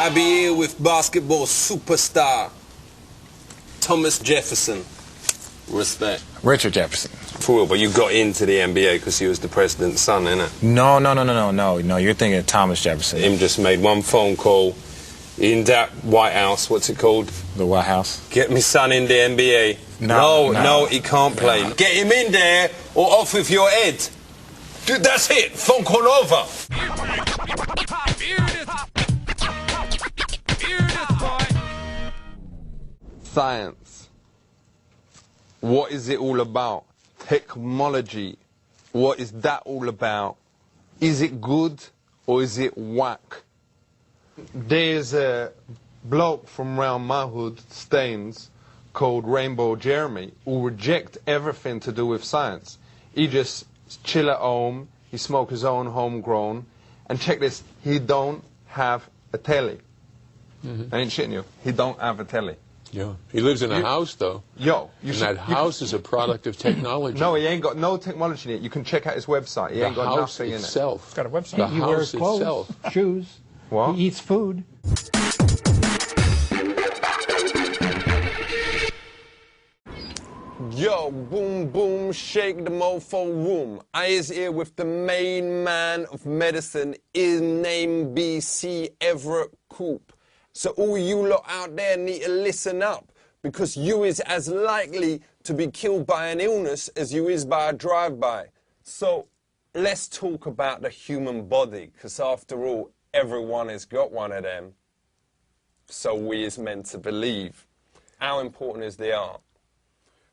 I be here with basketball superstar Thomas Jefferson. Respect. Richard Jefferson. For real, but you got into the NBA because he was the president's son, innit? No, you're thinking of Thomas Jefferson. Him just made one phone call in that White House, what's it called? The White House? Get me son in the NBA. No, he can't play. No. Get him in there or off with your head. Dude, that's it. Phone call over. Science. What is it all about? Technology. What is that all about? Is it good or is it whack? There's a bloke from round my hood, Staines, called Rainbow Jeremy, who reject everything to do with science. He just chill at home, he smoke his own homegrown, and check this, he don't have a telly. I ain't shitting you, he don't have a telly. Yeah. He lives in a house, though. Yo. And that house is a product of technology. No, he ain't got no technology in it. You can check out his website. He ain't got nothing in it. He's got a website. The He house wears clothes, itself. shoes. What? He eats food. Yo, boom, boom, shake the mofo room. I is here with the main man of medicine, his name BC Everett Coop. So all you lot out there need to listen up, because you is as likely to be killed by an illness as you is by a drive-by. So let's talk about the human body, because after all, everyone has got one of them. So we is meant to believe. How important is the heart?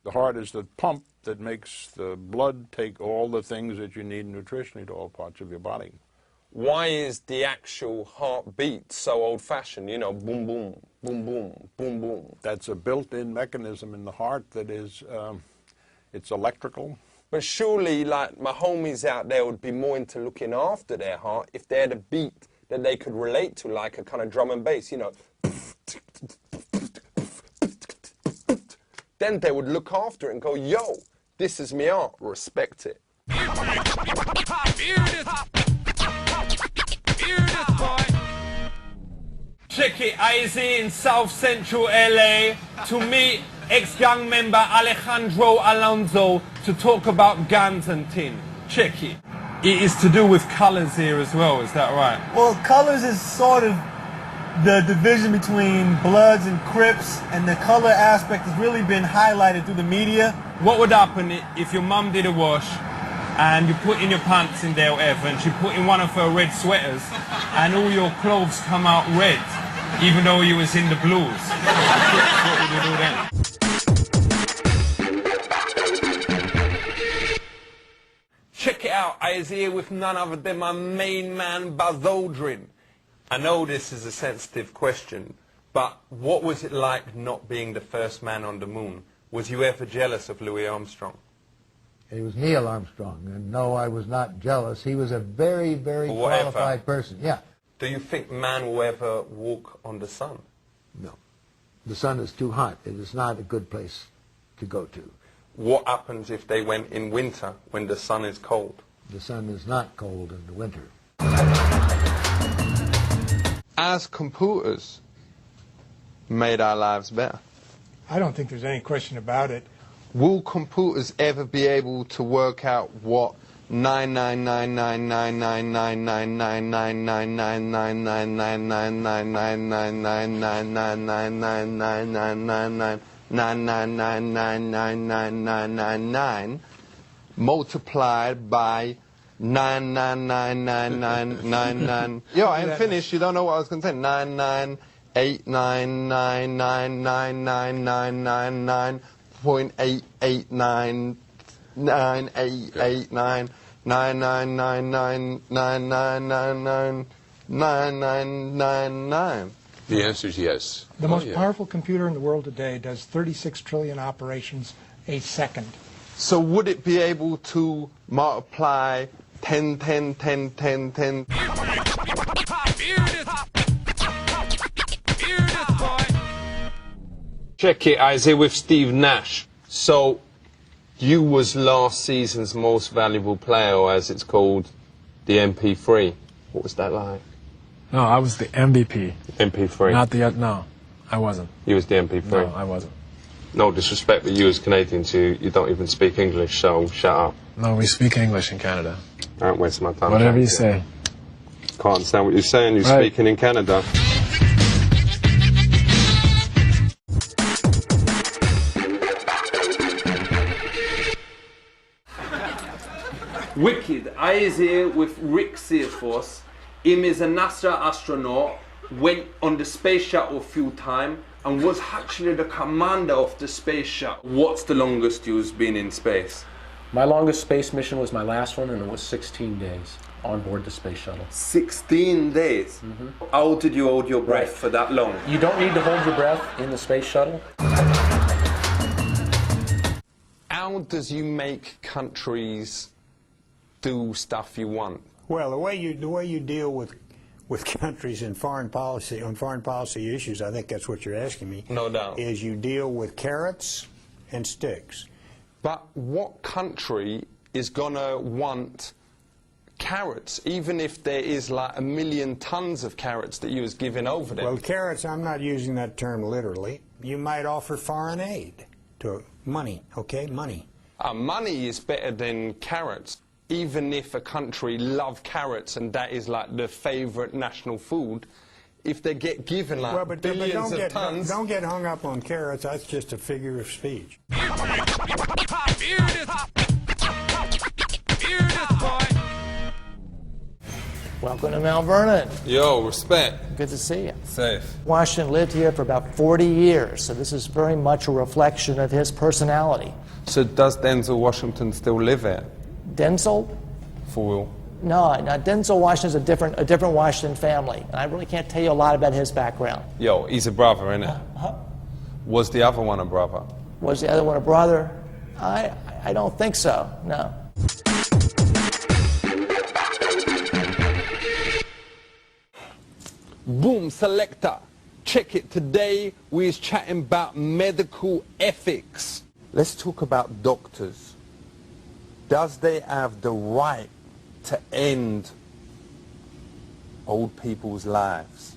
The heart is the pump that makes the blood take all the things that you need nutritionally to all parts of your body. Why is the actual heartbeat so old-fashioned? You know, boom, boom, boom, boom, boom, boom. That's a built-in mechanism in the heart that is, it's electrical. But surely, like, my homies out there would be more into looking after their heart if they had a beat that they could relate to, like a kind of drum and bass, you know. Then they would look after it and go, yo, this is me heart, respect it. Check it, I is in South Central LA to meet ex-gang member Alejandro Alonso to talk about guns and tin. Check it. It is to do with colours here as well, is that right? Well, colours is sort of the division between Bloods and Crips, and the color aspect has really been highlighted through the media. What would happen if your mum did a wash and you put in your pants in there or whatever, and she put in one of her red sweaters and all your clothes come out red, even though you was in the blues? What would you do then? Check it out, I is here with none other than my main man, Buzz Aldrin. I know this is a sensitive question, but what was it like not being the first man on the moon? Was you ever jealous of Louis Armstrong? It was Neil Armstrong, and no, I was not jealous. He was a very, very qualified person. Yeah. Do you think man will ever walk on the sun? No. The sun is too hot. It is not a good place to go to. What happens if they went in winter when the sun is cold? The sun is not cold in the winter. As computers made our lives better. I don't think there's any question about it. Will computers ever be able to work out what 9999999999999999999999999 multiplied by 9999999? Yo, I ain't finished. You don't know what I was going to say. 99999999999.889999999999999. The answer is yes. The most powerful computer in the world today does 36 trillion operations a second. So would it be able to multiply 10, 10, 10, 10, 10? Check it, I was here with Steve Nash. So, you was last season's most valuable player, or as it's called, the MP3. What was that like? No, I was the MVP. MP3. Not the, no, I wasn't. You was the MP3. No, I wasn't. No disrespect, but you as Canadians, you don't even speak English, so shut up. No, we speak English in Canada. I don't waste my time. Whatever you say. Can't understand what you're saying. You're Right. speaking in Canada. Wicked. I is here with Rick Searforth. Him is a NASA astronaut, went on the space shuttle a few times, and was actually the commander of the space shuttle. What's the longest you've been in space? My longest space mission was my last one, and it was 16 days on board the space shuttle. 16 days? How did you hold your breath for that long? You don't need to hold your breath in the space shuttle. How does you make countries do stuff you want? Well, the way you deal with countries in foreign policy, on foreign policy issues, I think that's what you're asking me. No doubt. Is you deal with carrots and sticks. But what country is gonna want carrots, even if there is like 1 million tons of carrots that you was giving over them? Well, carrots, I'm not using that term literally. You might offer foreign aid to money, okay? Money. Money is better than carrots. Even if a country love carrots and that is like the favorite national food, if they get given like billions of tons... Don't get hung up on carrots. That's just a figure of speech. Welcome to Mount Vernon. Yo, respect. Good to see you. Safe. Washington lived here for about 40 years, so this is very much a reflection of his personality. So does Denzel Washington still live here? Denzel? For real? No, Denzel Washington's a different Washington family, and I really can't tell you a lot about his background. Yo, he's a brother, innit? Was the other one a brother? Was the other one a brother? I don't think so, no. Boom, selector. Check it. Today we're chatting about medical ethics. Let's talk about doctors. Does they have the right to end old people's lives?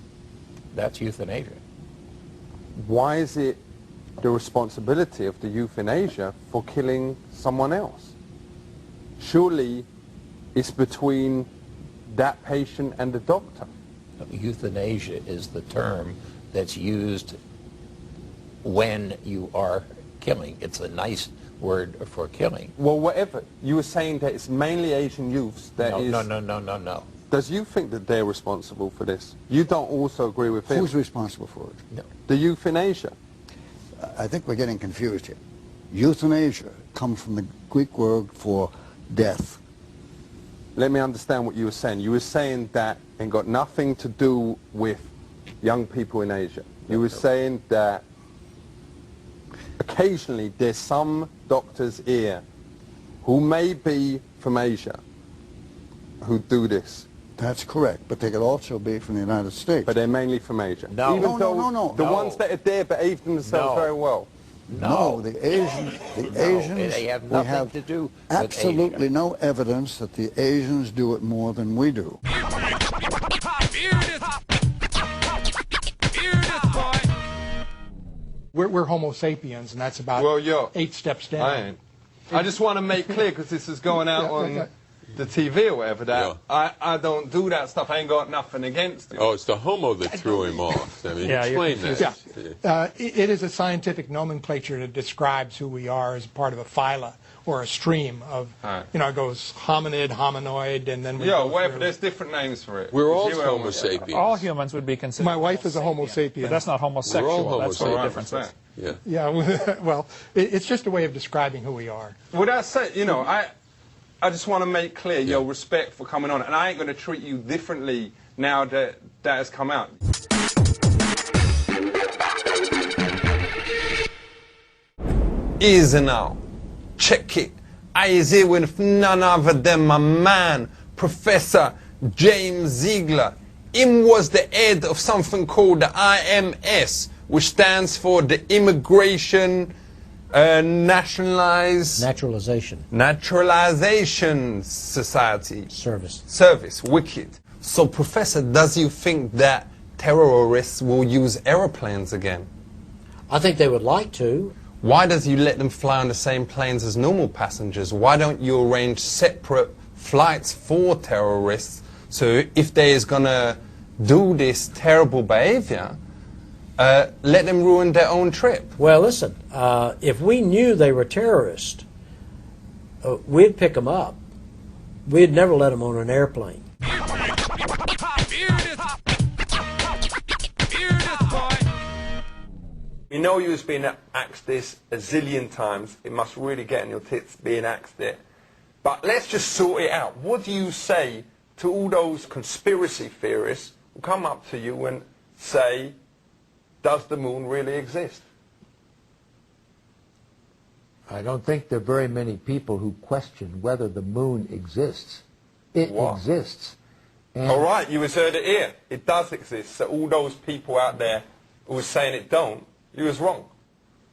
That's euthanasia. Why is it the responsibility of the euthanasia for killing someone else? Surely it's between that patient and the doctor. Euthanasia is the term that's used when you are killing. It's a nice word for killing. Well, whatever. You were saying that it's mainly Asian youths that is... No. Does you think that they're responsible for this? You don't also agree with him? Who's responsible for it? No. The euthanasia. I think we're getting confused here. Euthanasia comes from the Greek word for death. Let me understand what you were saying. You were saying that it got nothing to do with young people in Asia. You were saying that occasionally there's some doctors here who may be from Asia who do this. That's correct, but they could also be from the United States. But they're mainly from Asia. No. Even though No. the ones that are there behave themselves very well. No, the Asians, they have we nothing have to do with absolutely Asia. no evidence that the Asians do it more than we do. We're Homo sapiens, and that's about Well, yo, 8 steps down. I ain't. I just want to make clear, because this is going out on the TV or whatever, that I don't do that stuff. I ain't got nothing against it. Oh, it's the homo that threw him off. I mean, explain that. It is a scientific nomenclature that describes who we are as part of a phyla or a stream of, it goes hominid, hominoid, and then we go whatever, through. there's different names for it. We're all Homo sapiens. All humans would be considered. My wife is a Homo sapien. But that's not homosexual. We're all That's what the difference is. Yeah. Well, it's just a way of describing who we are. Well, that's it. I just want to make clear your respect for coming on, and I ain't going to treat you differently now that that has come out. Is now. Check it. I is here with none other than my man, Professor James Ziegler. Him was the head of something called the IMS, which stands for the Immigration Naturalization Society. Service. Wicked. So, Professor, does you think that terrorists will use aeroplanes again? I think they would like to. Why does you let them fly on the same planes as normal passengers? Why don't you arrange separate flights for terrorists, so if they is gonna do this terrible behavior, let them ruin their own trip? Well, listen, if we knew they were terrorists, we'd pick them up. We'd never let them on an airplane. You know you was being asked this a zillion times. It must really get on your tits being asked it. But let's just sort it out. What do you say to all those conspiracy theorists who come up to you and say, does the moon really exist? I don't think there are very many people who question whether the moon exists. It exists. And all right, you heard it here. It does exist. So all those people out there who were saying it don't, you was wrong.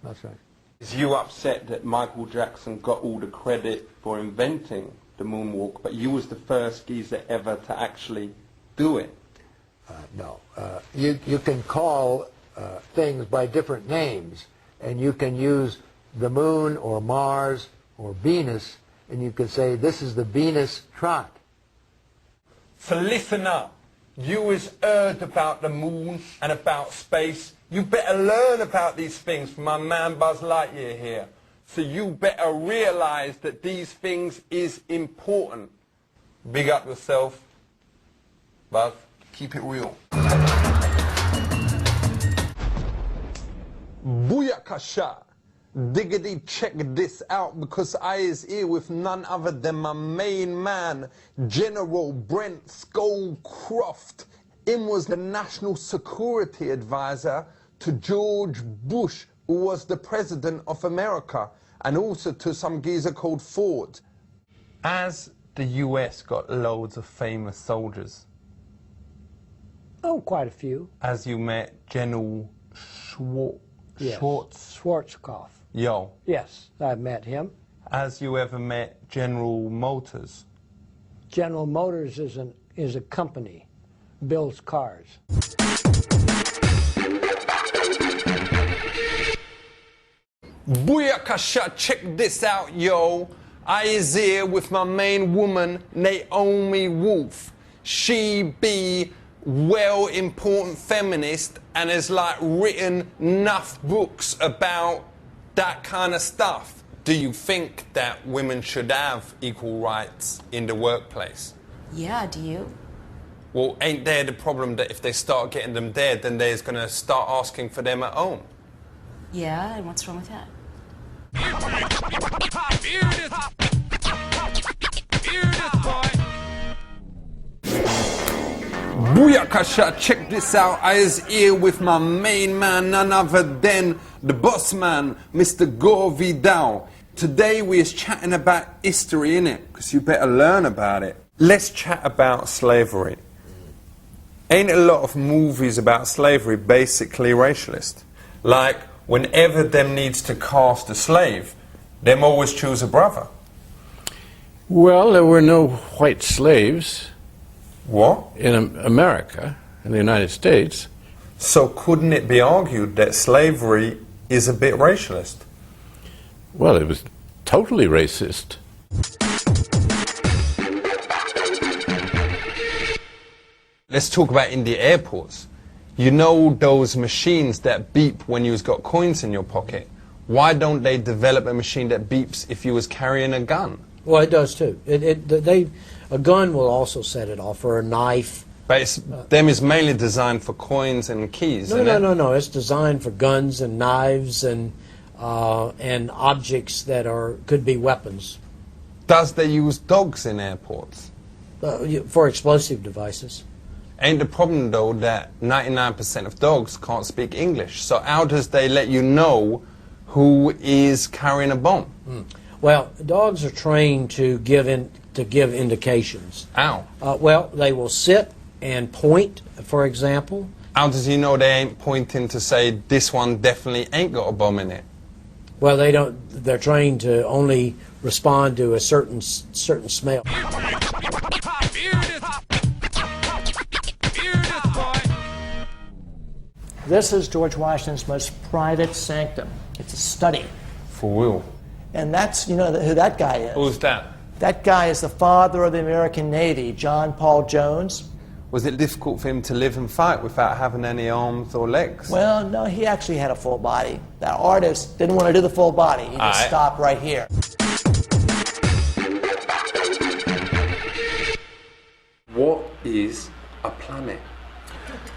That's right. Is you upset that Michael Jackson got all the credit for inventing the moonwalk, but you was the first geezer ever to actually do it? No. You can call things by different names, and you can use the moon or Mars or Venus, and you can say this is the Venus trot. So listen up. You has heard about the moon and about space. You better learn about these things from my man Buzz Lightyear here. So you better realize that these things is important. Big up yourself. Buzz, keep it real. Booyakasha. Diggity, check this out, because I is here with none other than my main man, General Brent Scowcroft. Him was the national security advisor to George Bush, who was the president of America, and also to some geezer called Ford. As the US got loads of famous soldiers. Oh, quite a few. As you met General Schwarzkopf. Yo. Yes, I've met him. As you ever met General Motors? General Motors is a company, builds cars. Booyakasha, check this out, yo. I is here with my main woman, Naomi Wolf. She be well important feminist and has like written enough books about that kind of stuff. Do you think that women should have equal rights in the workplace? Yeah, do you? Well, ain't there the problem that if they start getting them there, then they're going to start asking for them at home? Yeah, and what's wrong with that? Booyakasha, check this out. I is here with my main man, none other than the boss man, Mr. Gore Vidal. Today we is chatting about history, innit? Because you better learn about it. Let's chat about slavery. Ain't a lot of movies about slavery basically racialist? Like, whenever them needs to cast a slave, them always choose a brother. Well, there were no white slaves. What? In America, in the United States. So couldn't it be argued that slavery is a bit racialist? Well, it was totally racist. Let's talk about in the airports. You know those machines that beep when you've got coins in your pocket? Why don't they develop a machine that beeps if you was carrying a gun? Well, it does too. A gun will also set it off, or a knife. But them is mainly designed for coins and keys. No. It's designed for guns and knives and objects that could be weapons. Does they use dogs in airports? For explosive devices. Ain't the problem though that 99% of dogs can't speak English? So how does they let you know who is carrying a bomb? Well, dogs are trained to give indications. How? Well, they will sit and point, for example. How does he know they ain't pointing to say this one definitely ain't got a bomb in it? Well, they don't. They're trained to only respond to a certain smell. This is George Washington's most private sanctum. It's a study. For real. And that's, you know, who that guy is. Who's that? That guy is the father of the American Navy, John Paul Jones. Was it difficult for him to live and fight without having any arms or legs? Well, no, he actually had a full body. That artist didn't want to do the full body. He just stopped right here. What is a planet?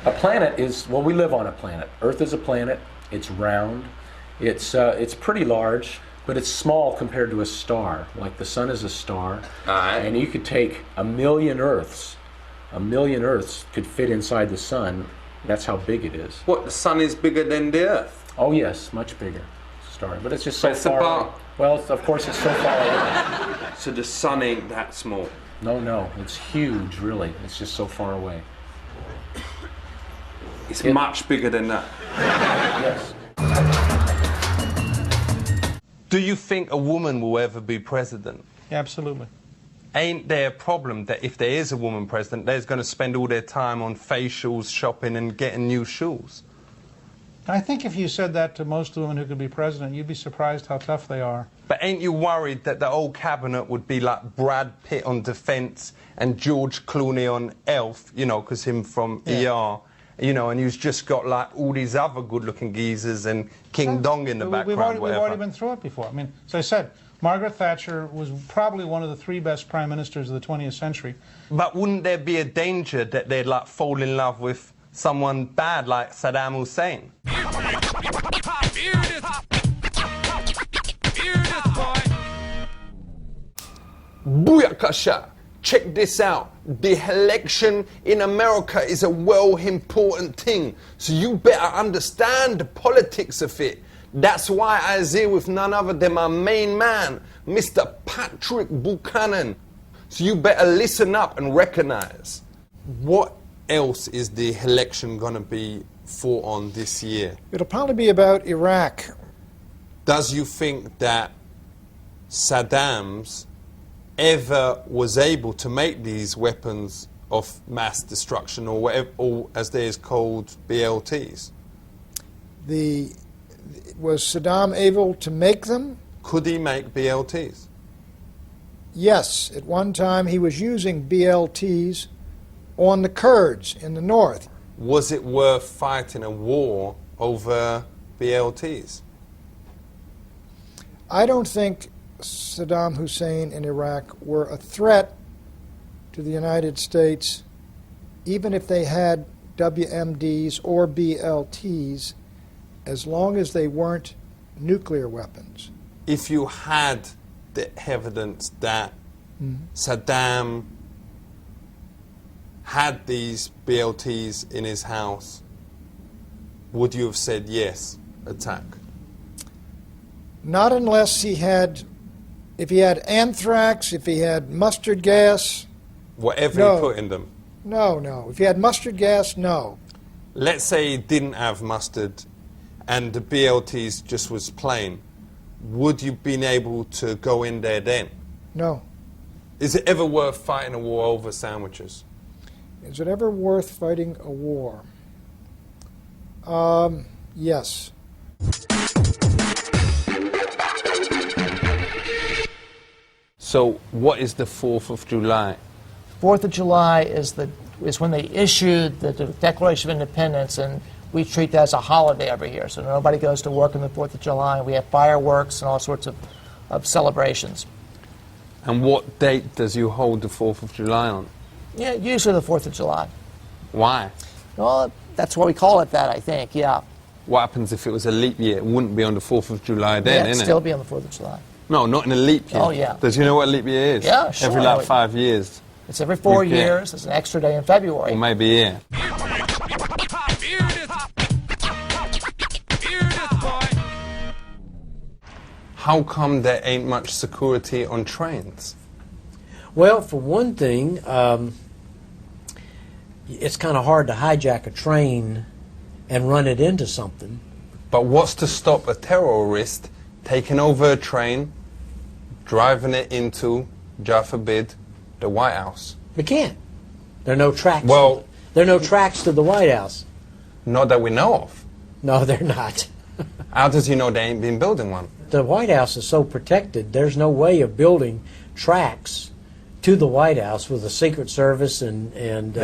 A planet is, well, we live on a planet. Earth is a planet. It's round. It's pretty large, but it's small compared to a star. Like the sun is a star. And you could take 1,000,000 Earths. 1,000,000 Earths could fit inside the sun. That's how big it is. What, the sun is bigger than the Earth? Oh yes, much bigger. Star, but it's just so But it's far about- away. Well, of course it's so far away. So the sun ain't that small? No, it's huge, really. It's just so far away. It's much bigger than that. Yes. Do you think a woman will ever be president? Absolutely. Ain't there a problem that if there is a woman president, they're going to spend all their time on facials, shopping, and getting new shoes? I think if you said that to most women who could be president, you'd be surprised how tough they are. But ain't you worried that the whole cabinet would be like Brad Pitt on Defence and George Clooney on Elf, you know, because him from ER, you know, and you've just got like all these other good-looking geezers and King Dong in the background, We've already been through it before. I mean, as I said, Margaret Thatcher was probably one of the 3 best prime ministers of the 20th century. But wouldn't there be a danger that they'd like fall in love with someone bad like Saddam Hussein? Booyakasha! Check this out. The election in America is a well important thing, so you better understand the politics of it. That's why I was here with none other than my main man, Mr. Patrick Buchanan. So you better listen up and recognize. What else is the election going to be fought on this year? It'll probably be about Iraq. Does you think that Saddam's ever was able to make these weapons of mass destruction, or whatever, or as they is called, BLTs? Was Saddam able to make them? Could he make BLTs? Yes. At one time he was using BLTs on the Kurds in the north. Was it worth fighting a war over BLTs? I don't think Saddam Hussein and Iraq were a threat to the United States, even if they had WMDs or BLTs, as long as they weren't nuclear weapons. If you had the evidence that Saddam had these BLTs in his house, would you have said yes, attack? Not unless he had, if he had anthrax, if he had mustard gas. Whatever he put in them? No. If he had mustard gas, no. Let's say he didn't have mustard and the BLTs just was plain. Would you been able to go in there then? No. Is it ever worth fighting a war over sandwiches? Is it ever worth fighting a war? Yes. So what is the 4th of July? 4th of July is when they issued the Declaration of Independence, and we treat that as a holiday every year. So nobody goes to work on the 4th of July. We have fireworks and all sorts of celebrations. And what date does you hold the 4th of July on? Yeah, usually the 4th of July. Why? Well, that's why we call it that, I think, yeah. What happens if it was a leap year? It wouldn't be on the 4th of July then, Yeah, it'd innit? still be on the 4th of July. No, not in a leap year. Oh, yeah. Does you know what a leap year is? Yeah, sure. Every like 5 years. It's every 4 years. There's an extra day in February. Or maybe a year. How come there ain't much security on trains? Well, for one thing, it's kind of hard to hijack a train and run it into something. But what's to stop a terrorist taking over a train, driving it into, God forbid, the White House? They can't. There are no tracks. Well, there are no tracks to the White House. Not that we know of. No, they're not. How does he know they ain't been building one? The White House is so protected, there's no way of building tracks to the White House with the Secret Service and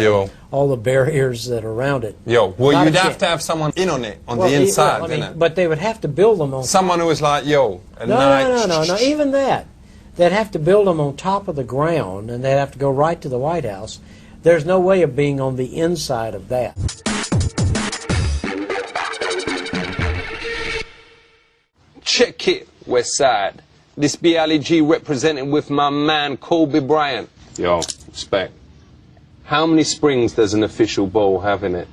all the barriers that are around it. Well, Not you'd a have chance. to have someone in on it, on the inside, innit? But they would have to build them on... Someone who was like, yo, at No, night... no, even that. They'd have to build them on top of the ground, and they'd have to go right to the White House. There's no way of being on the inside of that. Check it, West Side. This BLEG representing with my man Kobe Bryant. Yo, respect. How many springs does an official bowl have in it?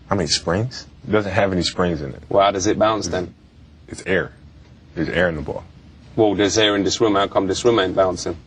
How many springs? It doesn't have any springs in it. Well, how does it bounce then? It's air. There's air in the ball. Well, there's air in this room. How come this room ain't bouncing?